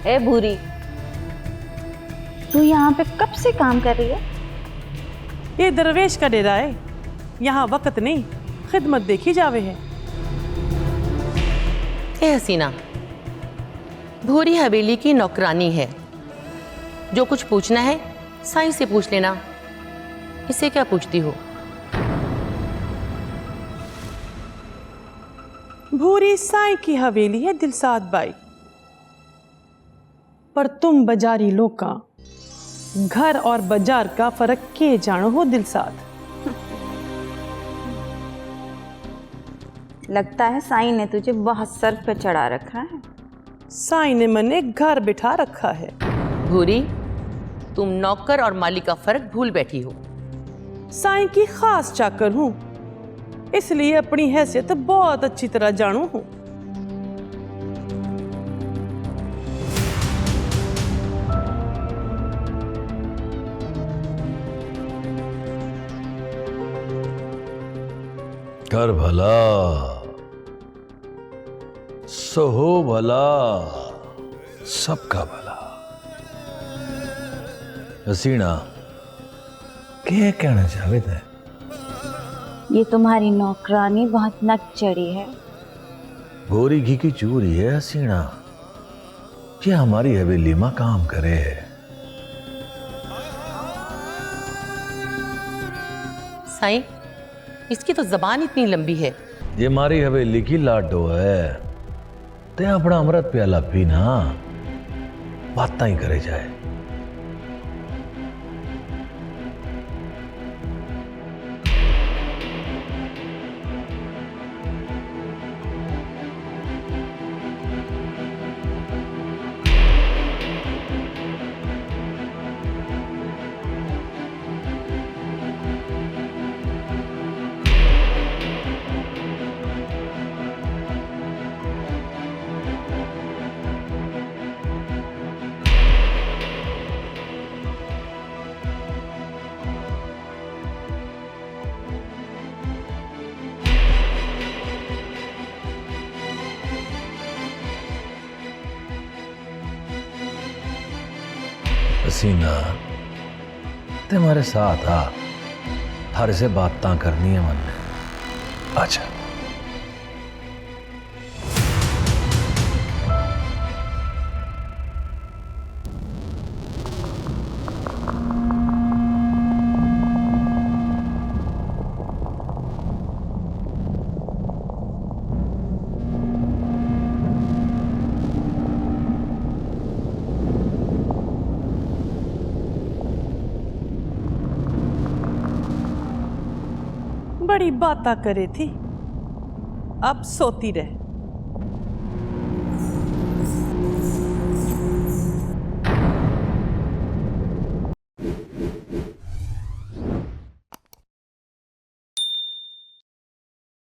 ए भूरी, तू यहाँ पे कब से काम कर रही है? ये दरवेश का डेरा है, यहाँ वक्त नहीं खिदमत देखी जावे है। ए हसीना, भूरी हवेली की नौकरानी है, जो कुछ पूछना है साईं से पूछ लेना, इसे क्या पूछती हो? भूरी साईं की हवेली है दिलसाद बाई, पर तुम बाजारी लोग का घर और बाजार का फर्क के जानो हो दिलसाद। लगता है साईं ने तुझे बहुत सर पे चढ़ा रखा है। साईं ने मने घर बिठा रखा है। भूरी, तुम नौकर और मालिक का फर्क भूल बैठी हो। साईं की खास चाकर हूं, इसलिए अपनी हैसियत बहुत अच्छी तरह जानू हूं। कर भला सहो भला सबका भला। हसीना क्या कहना चाहते थे? ये तुम्हारी नौकरानी बहुत नक चढ़ी है। गोरी घी की चूरी है हसीना, क्या हमारी हवेली में काम करे है। साईं, इसकी तो जबान इतनी लंबी है। ये हमारी हवेली की लाडो है, ते अपना अमृत प्याला पीना, बात ही करे जाए। हसीना, तुम्हारे साथ आ, हर से बातें करनी है मन में। अच्छा बड़ी बातें करे थी, अब सोती रह।